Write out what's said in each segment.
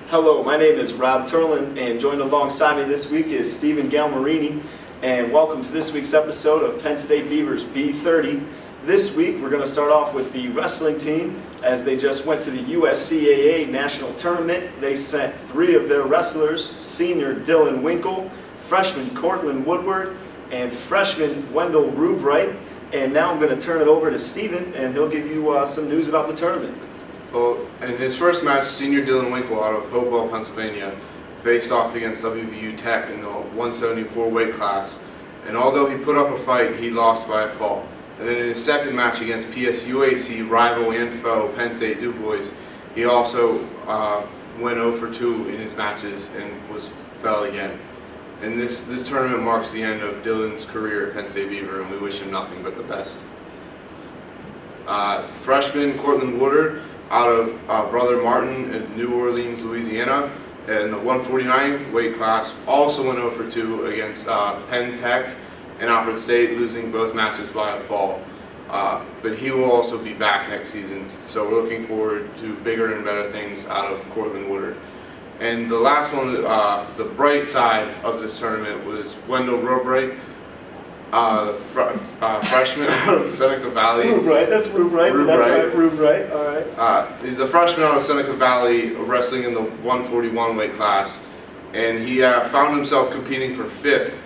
Hello, my name is Rob Turlin, and joined alongside me this week is Stephen Galmarini, and welcome to this week's episode of Penn State Beavers B30. This week, we're going to start off with the wrestling team, as they just went to the USCAA National Tournament. They sent 3 of their wrestlers, senior Dylan Winkle, freshman Cortland Woodward, and freshman Wendell Rubright. And now I'm going to turn it over to Stephen, and he'll give you some news about the tournament. Well, in his first match, senior Dylan Winkle out of Hopewell, Pennsylvania, faced off against WVU Tech in the 174 weight class. And although he put up a fight, he lost by a fall. And then in his second match against PSUAC rival and foe Penn State Du Bois, he also went 0 for 2 in his matches and fell again. And this tournament marks the end of Dylan's career at Penn State Beaver, and we wish him nothing but the best. Freshman Cortland Woodward out of Brother Martin in New Orleans, Louisiana, in the 149 weight class, also went 0 for 2 against Penn Tech and Alfred State, losing both matches by a fall. But he will also be back next season, so we're looking forward to bigger and better things out of Cortland Woodward. And the last one, the bright side of this tournament, was Wendell Rubright, freshman out of Seneca Valley. Rubright, that's Rubright, but that's right, Rubright, all right. He's a freshman out of Seneca Valley, wrestling in the 141 weight class, and he found himself competing for 5th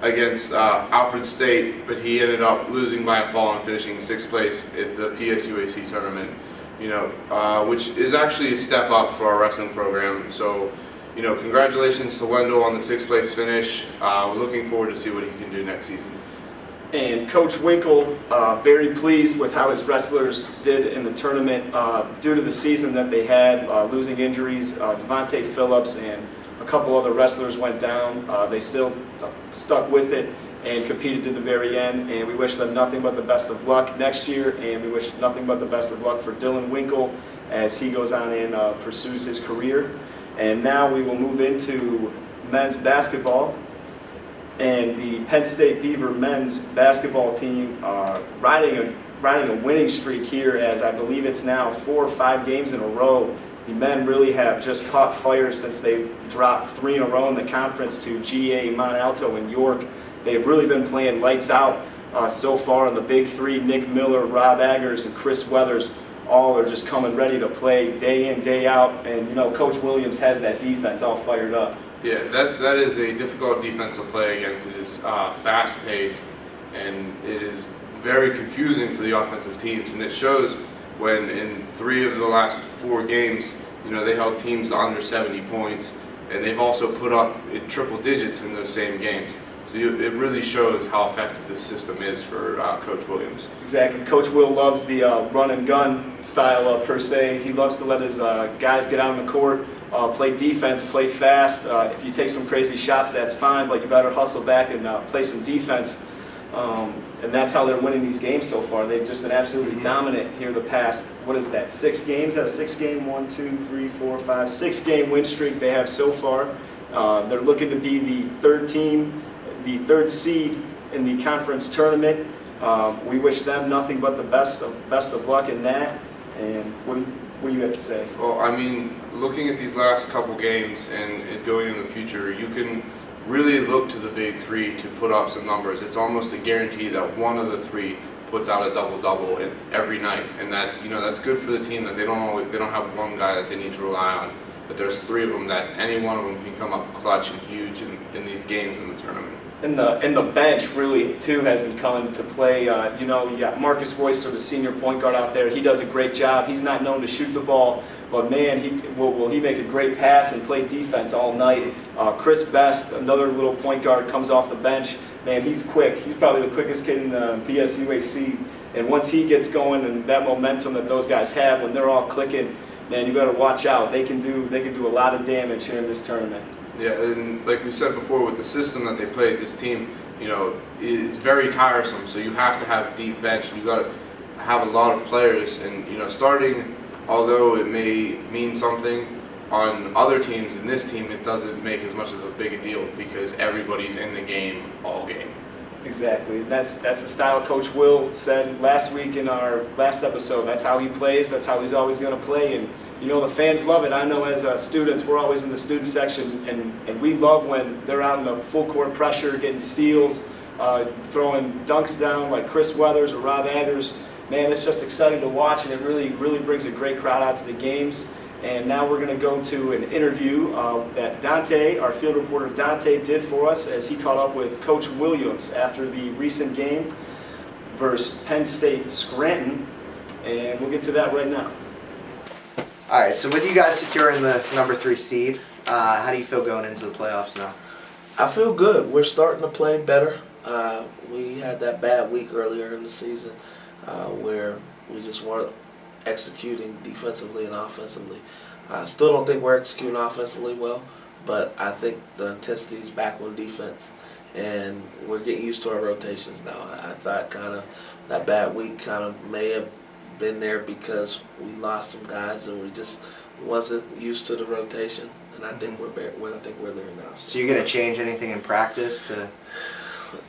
against Alfred State, but he ended up losing by a fall and finishing 6th place at the PSUAC tournament. Which is actually a step up for our wrestling program. So, congratulations to Wendell on the 6th place finish. We're looking forward to see what he can do next season. And Coach Winkle, very pleased with how his wrestlers did in the tournament due to the season that they had, losing injuries. Devontae Phillips and a couple other wrestlers went down. They still stuck with it and competed to the very end, and we wish them nothing but the best of luck next year, and we wish nothing but the best of luck for Dylan Winkle as he goes on and pursues his career. And now we will move into men's basketball, and the Penn State Beaver men's basketball team riding a winning streak here, as I believe it's now 4 or 5 games in a row. The men really have just caught fire since they dropped 3 in a row in the conference to GA, Mont Alto, and York. They've really been playing lights out so far in the big 3. Nick Miller, Rob Aggers, and Chris Weathers all are just coming ready to play day in, day out. And Coach Williams has that defense all fired up. Yeah, that is a difficult defense to play against. It is fast-paced, and it is very confusing for the offensive teams. And it shows when in 3 of the last 4 games, they held teams to under 70 points, and they've also put up in triple digits in those same games. So it really shows how effective this system is for Coach Williams. Exactly. Coach Will loves the run and gun style per se. He loves to let his guys get out on the court, play defense, play fast. If you take some crazy shots, that's fine, but you better hustle back and play some defense. And that's how they're winning these games so far. They've just been absolutely dominant here the past, 6 games? That a 6-game, 1, 2, 3, 4, 5, 6-game win streak they have so far. They're looking to be the 3rd team, the 3rd seed in the conference tournament. We wish them nothing but the best of luck in that. And what do you have to say? Well, I mean, looking at these last couple games and going in the future, you can really look to the big 3 to put up some numbers. It's almost a guarantee that one of the 3 puts out a double-double every night, and that's good for the team, that they don't have one guy that they need to rely on, but there's 3 of them that any one of them can come up clutch and huge in these games in the tournament. And the bench really too has been coming to play. You got Marcus Royster, the senior point guard out there. He does a great job. He's not known to shoot the ball, but man, he make a great pass and play defense all night. Chris Best, another little point guard, comes off the bench. Man, he's quick. He's probably the quickest kid in the PSUAC. And once he gets going, and that momentum that those guys have when they're all clicking, man, you better watch out. They can do a lot of damage here in this tournament. Yeah, and like we said before, with the system that they play, this team, it's very tiresome. So you have to have deep bench. You got to have a lot of players, and starting, although it may mean something on other teams, in this team it doesn't make as much of a big a deal because everybody's in the game all game. Exactly. That's the style Coach Will said last week in our last episode. That's how he plays. That's how he's always going to play. And the fans love it. I know as students, we're always in the student section, and we love when they're out in the full court pressure, getting steals, throwing dunks down like Chris Weathers or Rob Aggers. Man, it's just exciting to watch, and it really brings a great crowd out to the games. And now we're going to go to an interview that Dante, our field reporter Dante, did for us as he caught up with Coach Williams after the recent game versus Penn State Scranton. And we'll get to that right now. All right, so with you guys securing the number 3 seed, how do you feel going into the playoffs now? I feel good. We're starting to play better. We had that bad week earlier in the season where we just weren't executing defensively and offensively. I still don't think we're executing offensively well, but I think the intensity is back on defense, and we're getting used to our rotations now. I thought kind of that bad week kind of may have been there because we lost some guys and we just wasn't used to the rotation, and I think we're there now. So you're going to change anything in practice to?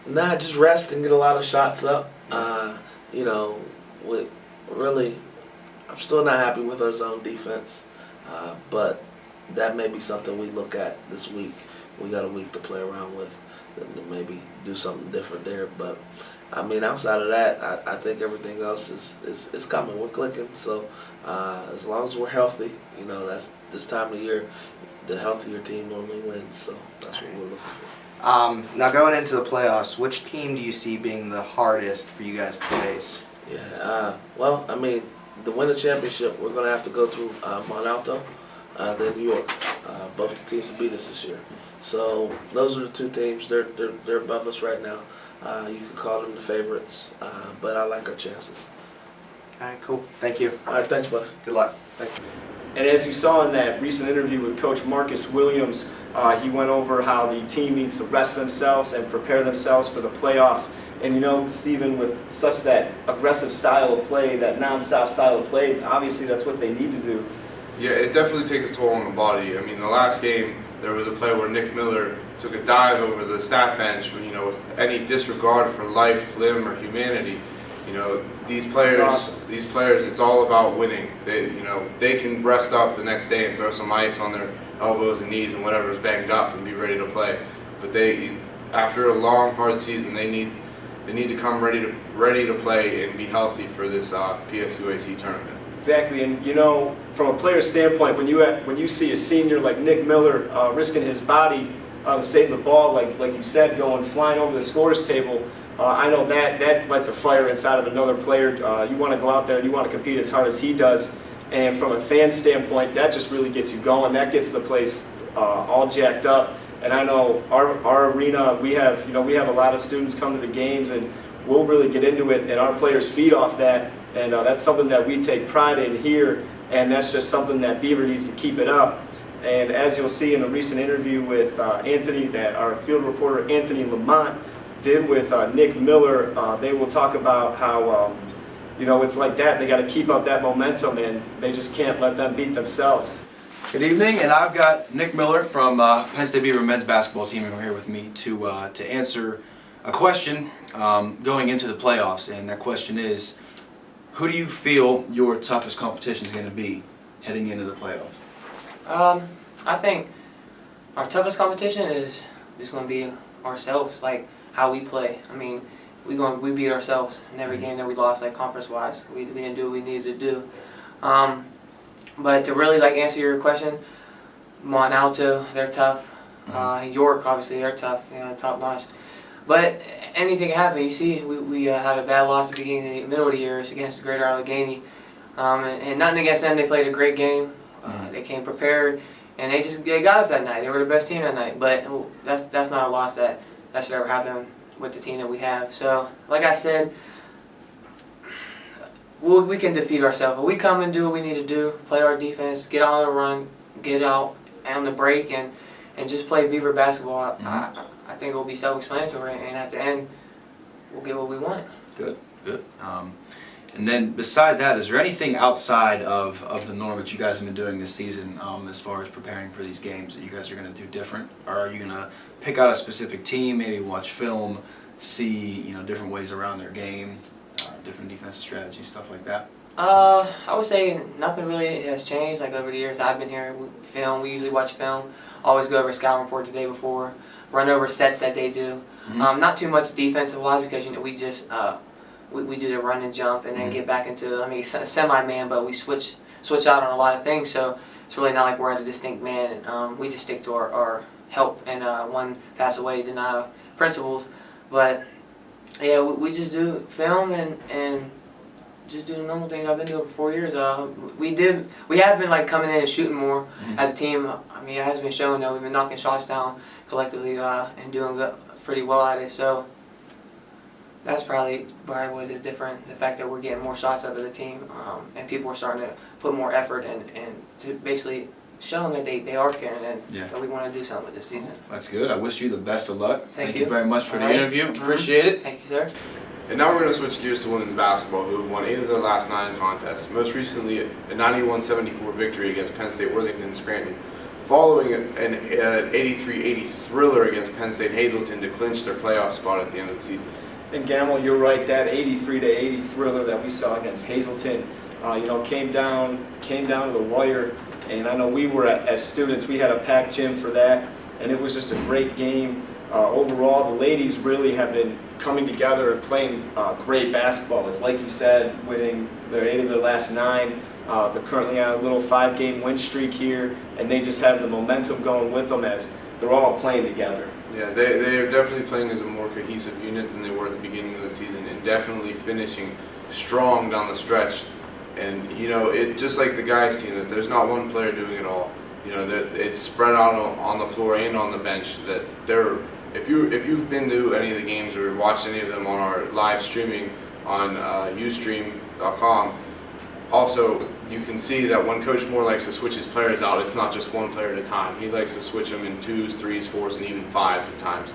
Nah, just rest and get a lot of shots up. I'm still not happy with our zone defense, but that may be something we look at this week. We got a week to play around with and maybe do something different there. But, I mean, outside of that, I think everything else is coming. We're clicking. So as long as we're healthy, that's this time of year, the healthier team normally wins. So that's what we're looking for. Now going into the playoffs, which team do you see being the hardest for you guys to face? Yeah, well, I mean, to win the championship, we're going to have to go through Mont Alto, then New York. Both the teams beat us this year. So those are the two teams. They're above us right now. You could call them the favorites, but I like our chances. All right, cool. Thank you. All right, thanks, buddy. Good luck. Thank you. And as you saw in that recent interview with Coach Marcus Williams, he went over how the team needs to rest themselves and prepare themselves for the playoffs. And Stephen, with such that aggressive style of play, that nonstop style of play, obviously that's what they need to do. Yeah, it definitely takes a toll on the body. I mean, the last game, there was a play where Nick Miller took a dive over the stat bench, with any disregard for life, limb, or humanity. These players, awesome. It's all about winning. They can rest up the next day and throw some ice on their elbows and knees and whatever's banged up and be ready to play. But after a long, hard season, they need to come ready to play and be healthy for this PSUAC tournament. Exactly, and from a player's standpoint, when you see a senior like Nick Miller risking his body to save the ball, like you said, flying over the scores table, I know that lights a fire inside of another player. You want to go out there and you want to compete as hard as he does, and from a fan standpoint, that just really gets you going. That gets the place all jacked up. And I know our arena, we have a lot of students come to the games, and we'll really get into it, and our players feed off that, and that's something that we take pride in here, and that's just something that Beaver needs to keep it up. And as you'll see in the recent interview with Anthony, that our field reporter Anthony Lamont did with Nick Miller, they will talk about how it's like that. They got to keep up that momentum, and they just can't let them beat themselves. Good evening, and I've got Nick Miller from Penn State Beaver men's basketball team over here with me to answer a question going into the playoffs, and that question is, who do you feel your toughest competition is going to be heading into the playoffs? I think our toughest competition is just going to be ourselves, like how we play. I mean, we beat ourselves in every game that we lost, like conference-wise. We didn't do what we needed to do. But to really answer your question, Mont Alto, they're tough. York, obviously, they're tough, top notch. But anything can happen. You see, we had a bad loss at the beginning, middle of the year against Greater Allegheny. And nothing against them, they played a great game. They came prepared, and they got us that night. They were the best team that night. But that's not a loss that should ever happen with the team that we have. So, like I said, we can defeat ourselves. If we come and do what we need to do, play our defense, get on the run, get out on the break, and just play Beaver basketball, I think it will be self-explanatory, and at the end, we'll get what we want. Good. And then beside that, is there anything outside of the norm that you guys have been doing this season as far as preparing for these games that you guys are going to do different? Or are you going to pick out a specific team, maybe watch film, see different ways around their game, different defensive strategies, stuff like that? I would say nothing really has changed. Like over the years I've been here, we usually watch film. Always go over scout report the day before, run over sets that they do. Not too much defensive wise because we just we do the run and jump and then get back into semi-man, but we switch out on a lot of things. So it's really not like we're at a distinct man. We just stick to our help and one pass away deny principles. But yeah, we just do film and just do the normal things I've been doing for 4 years. We have been like coming in and shooting more as a team. I mean, it has been showing that we've been knocking shots down collectively and doing pretty well at it. So that's probably what is different. The fact that we're getting more shots out of the team and people are starting to put more effort and to basically show them that they are caring and that we want to do something with this season. That's good. I wish you the best of luck. Thank you you very much for the All right. interview. Appreciate it. Thank you, sir. And now we're going to switch gears to women's basketball, who have won 8 of their last 9 contests, most recently a 91-74 victory against Penn State Worthington Scranton, following an 83-80 thriller against Penn State Hazleton to clinch their playoff spot at the end of the season. And Gamble, you're right. That 83-80 thriller that we saw against Hazleton, came down to the wire. And I know we were as students, we had a packed gym for that, and it was just a great game. Overall, the ladies really have been coming together and playing great basketball. It's like you said, winning their 8 of their last 9. They're currently on a little 5-game win streak here, and they just have the momentum going with them as they're all playing together. Yeah, they are definitely playing as a more cohesive unit than they were at the beginning of the season, and definitely finishing strong down the stretch. And it just like the guys team, that there's not one player doing it all. It's spread out on the floor and on the bench. That if you've been to any of the games or watched any of them on our live streaming on Ustream.com, also you can see that when Coach Moore likes to switch his players out, it's not just one player at a time. He likes to switch them in 2s, 3s, 4s, and even 5s at times.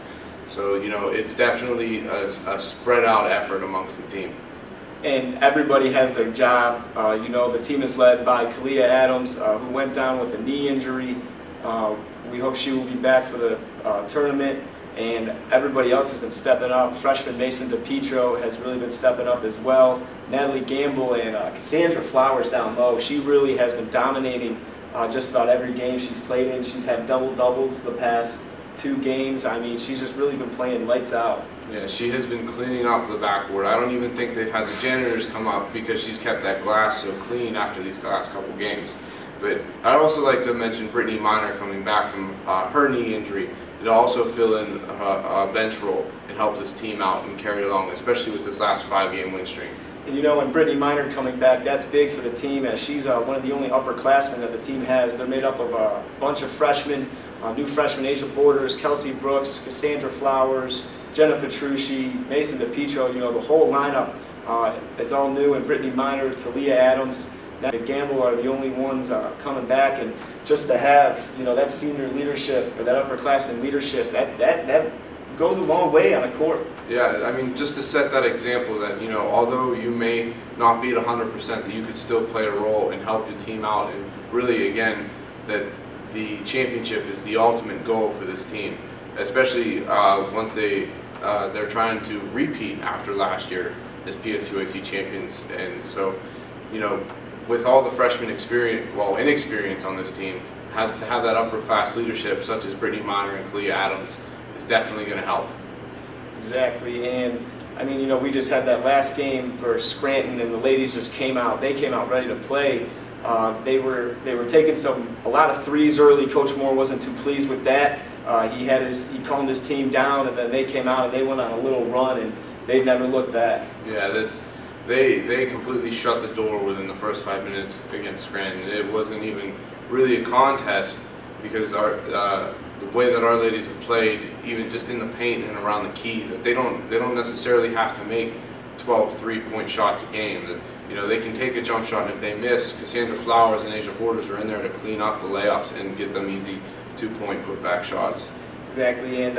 So it's definitely a spread out effort amongst the team. And everybody has their job. The team is led by Kalia Adams, who went down with a knee injury. We hope she will be back for the tournament. And everybody else has been stepping up. Freshman Mason DePietro has really been stepping up as well. Natalie Gamble and Cassandra Flowers down low. She really has been dominating just about every game she's played in. She's had double-doubles the past 2 games. I mean, she's just really been playing lights out. Yeah, she has been cleaning up the backboard. I don't even think they've had the janitors come up because she's kept that glass so clean after these last couple games. But I'd also like to mention Brittany Miner coming back from her knee injury to also fill in a bench role and help this team out and carry along, especially with this last 5-game win streak. And and Brittany Miner coming back, that's big for the team as she's one of the only upperclassmen that the team has. They're made up of a bunch of freshmen, new freshmen, Asia Borders, Kelsey Brooks, Cassandra Flowers, Jenna Petrucci, Mason DePietro, the whole lineup. It's all new, and Brittany Miner, Kalia Adams, Natalie Gamble are the only ones coming back. And just to have, that senior leadership or that upperclassman leadership, that goes a long way on the court. Yeah, I mean, just to set that example that, although you may not be at 100%, that you could still play a role and help your team out. And really, again, that the championship is the ultimate goal for this team, especially once they're trying to repeat after last year as PSUAC champions. And so, with all the freshman inexperience on this team, to have that upper class leadership such as Brittany Miner and Kalia Adams is definitely going to help. Exactly, and I mean, we just had that last game for Scranton, and the ladies just came out. They came out ready to play. They were taking a lot of threes early. Coach Moore wasn't too pleased with that. He calmed his team down, and then they came out and they went on a little run, and they never looked back. Yeah, they completely shut the door within the first 5 minutes against Scranton. It wasn't even really a contest because the way that our ladies have played, even just in the paint and around the key, that they don't necessarily have to make 12 3-point shots a game. That they can take a jump shot, and if they miss, Cassandra Flowers and Asia Borders are in there to clean up the layups and get them easy 2-point putback shots. Exactly, and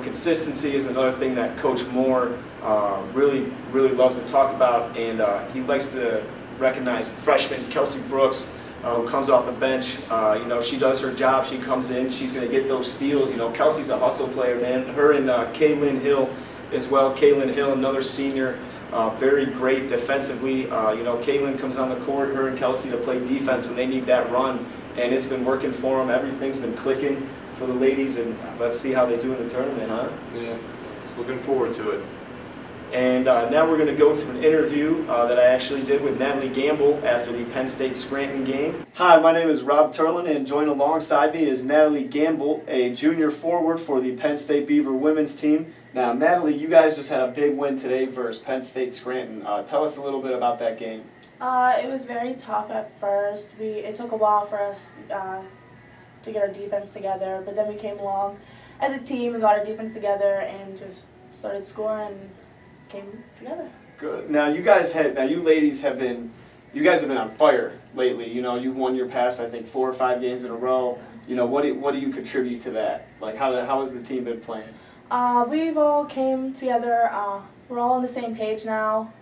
consistency is another thing that Coach Moore really loves to talk about, and he likes to recognize freshman Kelsey Brooks, who comes off the bench. She does her job. She comes in. She's going to get those steals. Kelsey's a hustle player, man. Her and Kaylin Hill as well. Kaylin Hill, another senior, very great defensively. Kaylin comes on the court, her and Kelsey, to play defense when they need that run, and it's been working for them. Everything's been clicking for the ladies, and let's see how they do in the tournament, huh? Yeah, just looking forward to it. And now we're going to go to an interview that I actually did with Natalie Gamble after the Penn State-Scranton game. Hi, my name is Rob Turlin, and joined alongside me is Natalie Gamble, a junior forward for the Penn State Beaver women's team. Now, Natalie, you guys just had a big win today versus Penn State-Scranton. Tell us a little bit about that game. It was very tough at first. It took a while for us to get our defense together, but then we came along as a team and got our defense together and just started scoring and came together. Good. Now, you ladies have been on fire lately. You've won your past, I think, 4 or 5 games in a row. What do you contribute to that? Like, how has the team been playing? We've all came together. We're all on the same page now.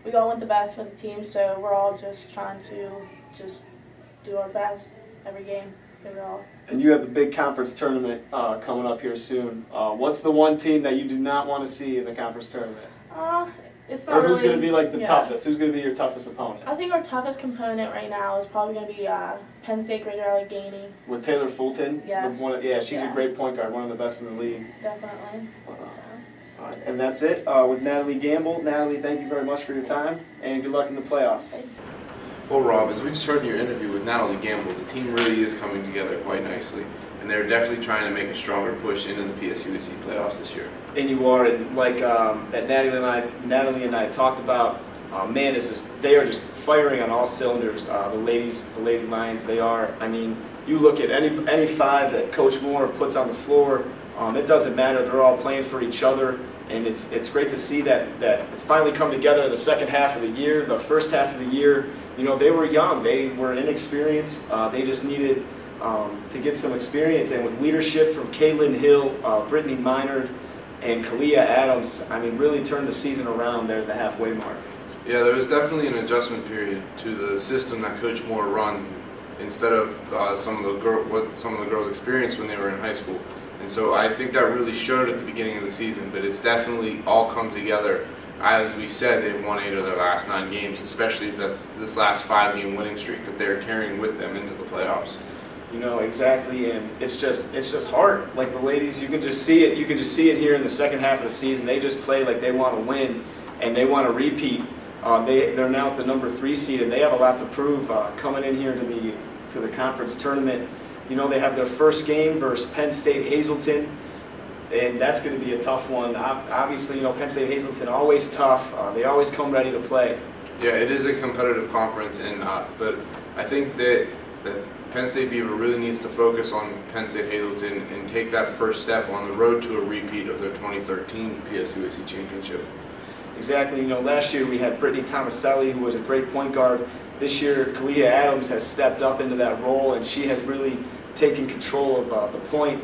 We all want the best for the team, so we're all just trying to just do our best every game. Give it all. And you have the big conference tournament coming up here soon. What's the one team that you do not want to see in the conference tournament? It's not Or who's really, going to be like the yeah. toughest? Who's going to be your toughest opponent? I think our toughest component right now is probably going to be Penn State Greater Allegheny. With Taylor Fulton? Yes. She's a Yeah. great point guard, one of the best in the league. Definitely. So. All right, and that's it with Natalie Gamble. Natalie, thank you very much for your time, and good luck in the playoffs. Well, Rob, as we just heard in your interview with Natalie Gamble, the team really is coming together quite nicely, and they're definitely trying to make a stronger push into the PSUAC playoffs this year. And you are, and like that Natalie and I talked about, they are just firing on all cylinders. The Lady Lions, they are. I mean, you look at any 5 that Coach Moore puts on the floor, it doesn't matter. They're all playing for each other, and it's great to see that it's finally come together in the second half of the year. The first half of the year, they were young, they were inexperienced. They just needed to get some experience, and with leadership from Kaylin Hill, Brittany Minard, and Kalia Adams, I mean, really turned the season around there at the halfway mark. Yeah, there was definitely an adjustment period to the system that Coach Moore runs, instead of what some of the girls experienced when they were in high school. And so I think that really showed at the beginning of the season, but it's definitely all come together. As we said, they've won 8 of their last 9 games, especially this last 5-game winning streak that they're carrying with them into the playoffs. Exactly, and it's just hard. Like the ladies, you can just see it. You can just see it here in the second half of the season. They just play like they want to win, and they want to repeat. They're now at the number 3 seed, and they have a lot to prove coming in here to the conference tournament. They have their first game versus Penn State Hazleton, and that's going to be a tough one. Obviously, Penn State Hazleton, always tough. They always come ready to play. Yeah, it is a competitive conference, but I think that Penn State Beaver really needs to focus on Penn State Hazleton and take that first step on the road to a repeat of their 2013 PSUAC championship. Exactly. Last year we had Brittany Tomaselli, who was a great point guard. This year, Kalia Adams has stepped up into that role, and she has really taken control of the point,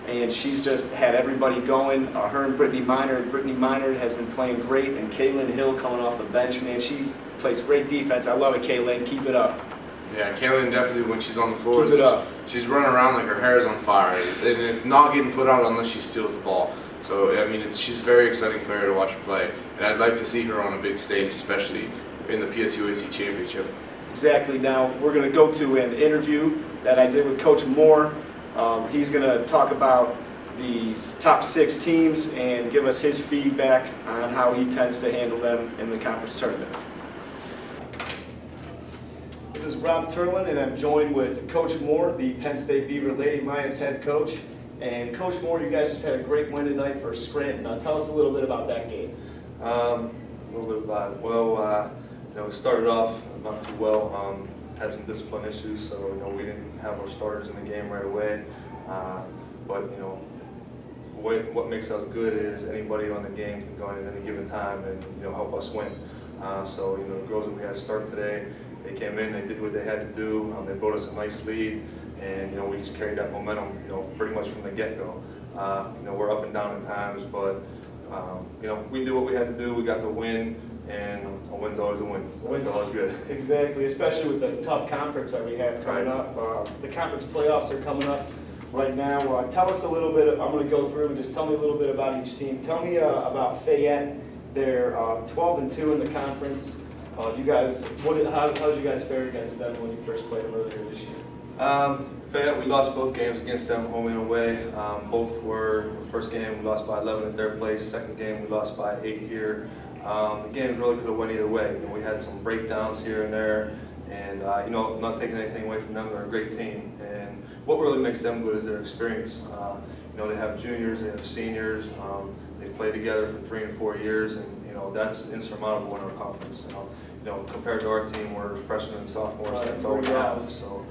and she's just had everybody going. Her and Brittany Minard has been playing great, and Kaylin Hill coming off the bench, man, she plays great defense. I love it, Kaylin. Keep it up. Yeah, Kaylin definitely, when she's on the floor, Keep it up. she's running around like her hair is on fire, and it's not getting put out unless she steals the ball. So, I mean, she's a very exciting player to watch her play, and I'd like to see her on a big stage, especially in the PSUAC championship. Exactly. Now we're going to go to an interview that I did with Coach Moore. He's going to talk about the top 6 teams and give us his feedback on how he tends to handle them in the conference tournament. This is Rob Turlin, and I'm joined with Coach Moore, the Penn State Beaver Lady Lions head coach. And Coach Moore, you guys just had a great win tonight for Scranton. Now tell us a little bit about that game. A little bit about it. Well, we started off not too well. Had some discipline issues, so we didn't have our starters in the game right away. But what makes us good is anybody on the game can go in at any given time and help us win. So the girls that we had start today, they came in, they did what they had to do. They brought us a nice lead, and we just carried that momentum, pretty much from the get-go. We're up and down at times, but we did what we had to do. We got the win, and a win's always a win. Win's always good. Exactly, especially with the tough conference that we have coming up. The conference playoffs are coming up right now. Tell us a little bit, I'm going to go through and just tell me a little bit about each team. Tell me about Fayette. They're 12-2 in the conference. You guys, how did you guys fare against them when you first played them earlier this year? Fayette, we lost both games against them, home and away. Both were, the first game we lost by 11 at their place, second game we lost by 8 here. The games really could have went either way. You know, we had some breakdowns here and there, and you know, not taking anything away from them, they're a great team. And what really makes them good is their experience. You know, they have juniors, they have seniors, they've played together for 3 and 4 years, and you know, that's insurmountable in our conference. You know, compared to our team, we're freshmen and sophomores, that's all we have. So,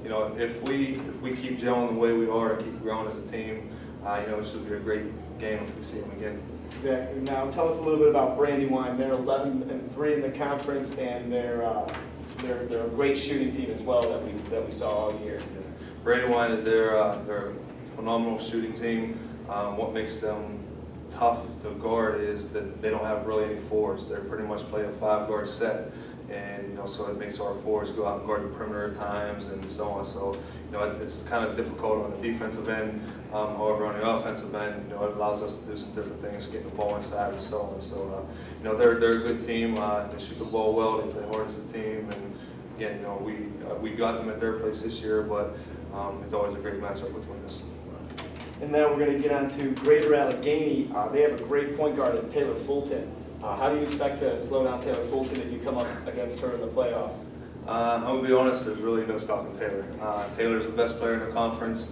you know, if we keep gelling the way we are and keep growing as a team, you know, it should be a great game if we see them again. Exactly. Now, tell us a little bit about Brandywine. They're 11-3 in the conference, and they're a great shooting team as well that we saw all year. Yeah. Brandywine, they're a phenomenal shooting team. What makes them tough to guard is that they don't have really any fours. They pretty much play a 5-guard set, and you know, so it makes our fours go out and guard the perimeter at times and so on. So you know, it's kind of difficult on the defensive end. However, on the offensive end, you know, it allows us to do some different things, get the ball inside and so on. So you know, they're a good team. They shoot the ball well. They play hard as a team, and again, you know, we got them at their place this year, but it's always a great matchup between us. And now we're going to get on to Greater Allegheny. They have a great point guard in Taylor Fulton. How do you expect to slow down Taylor Fulton if you come up against her in the playoffs? I'm going to be honest, there's really no stopping Taylor. Taylor's the best player in the conference.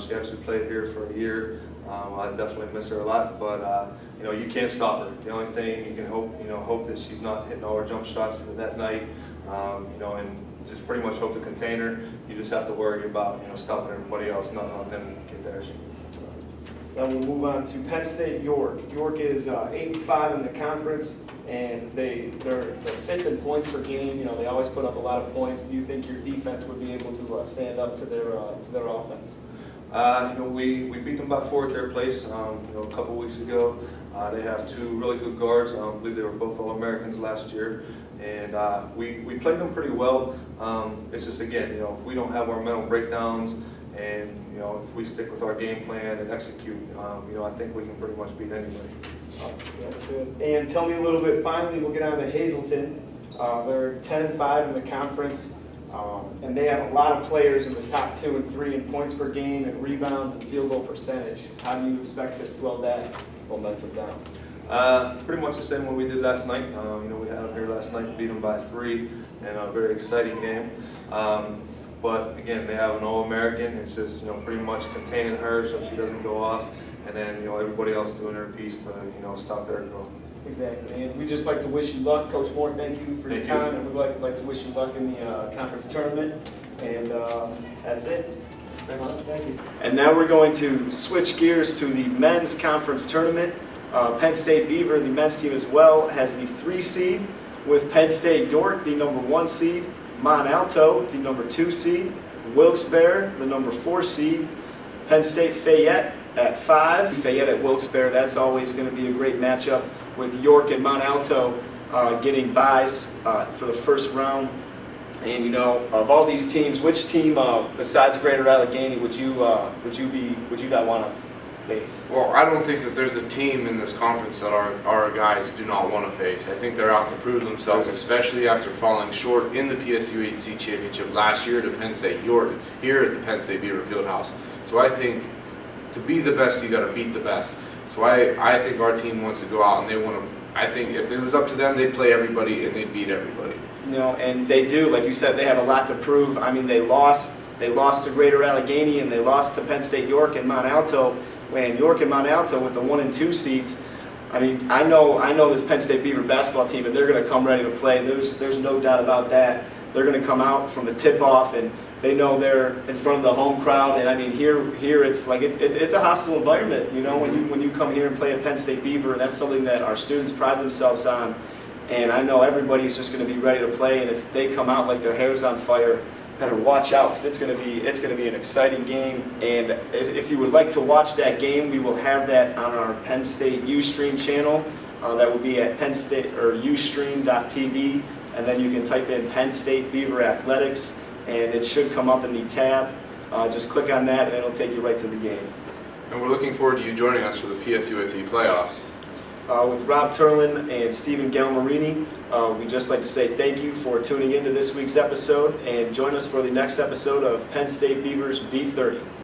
She actually played here for a year. I definitely miss her a lot, but you know, you can't stop her. The only thing you can hope that she's not hitting all her jump shots that night, you know, and just pretty much hope to contain her. You just have to worry about, you know, stopping everybody else, not letting them get there. Now we'll move on to Penn State York. York is 8-5 in the conference, and they're 5th in points per game. You know, they always put up a lot of points. Do you think your defense would be able to stand up to their offense? You know, we beat them by 4 at their place. You know, a couple weeks ago. They have 2 really good guards. I believe they were both All-Americans last year, and we played them pretty well. It's just, again, you know, if we don't have our mental breakdowns, and you know, if we stick with our game plan and execute, you know, I think we can pretty much beat anybody. That's good. And tell me a little bit. Finally, we'll get on to Hazleton. They're 10-5 in the conference, and they have a lot of players in the top 2 and 3 in points per game and rebounds and field goal percentage. How do you expect to slow that momentum down? Pretty much the same way we did last night. You know, we had them here last night, beat them by 3 in a very exciting game. But again, they have an All-American. It's just, you know, pretty much containing her so she doesn't go off, and then, you know, everybody else doing their piece to, you know, stop their growth. Exactly. And we just like to wish you luck, Coach Moore. Thank you for your time, and we'd like to wish you luck in the conference tournament. And that's it. Thank you. And now we're going to switch gears to the men's conference tournament. Penn State Beaver, the men's team as well, has the 3 seed, with Penn State York, the number 1 seed. Mont Alto, the number 2 seed, Wilkes-Barre, the number 4 seed, Penn State Fayette at 5. Fayette at Wilkes-Barre, that's always going to be a great matchup, with York and Mont Alto getting byes for the first round. And you know, of all these teams, which team besides Greater Allegheny would you not want to face? Well, I don't think that there's a team in this conference that our guys do not want to face. I think they're out to prove themselves, especially after falling short in the PSUHC championship last year to Penn State York here at the Penn State Beaver Fieldhouse. So I think to be the best, you got to beat the best. So I think our team wants to go out and they want to. I think if it was up to them, they'd play everybody and they'd beat everybody. You know, and they do, like you said, they have a lot to prove. I mean, they lost to Greater Allegheny and they lost to Penn State York and Mont Alto. When York and Mont Alto with the 1 and 2 seeds, I mean, I know this Penn State Beaver basketball team, and they're going to come ready to play. There's no doubt about that. They're going to come out from the tip-off, and they know they're in front of the home crowd. And I mean, here it's like it's a hostile environment. You know, when you come here and play at Penn State Beaver, and that's something that our students pride themselves on. And I know everybody's just going to be ready to play. And if they come out like their hair's on fire, better watch out, because it's going to be an exciting game. And if you would like to watch that game, we will have that on our Penn State Ustream channel. That will be at Penn State or ustream.tv, and then you can type in Penn State Beaver Athletics, and it should come up in the tab. just click on that and it'll take you right to the game. And we're looking forward to you joining us for the PSUAC playoffs. With Rob Turlin and Stephen Galmarini, we'd just like to say thank you for tuning into this week's episode, and join us for the next episode of Penn State Beavers B30.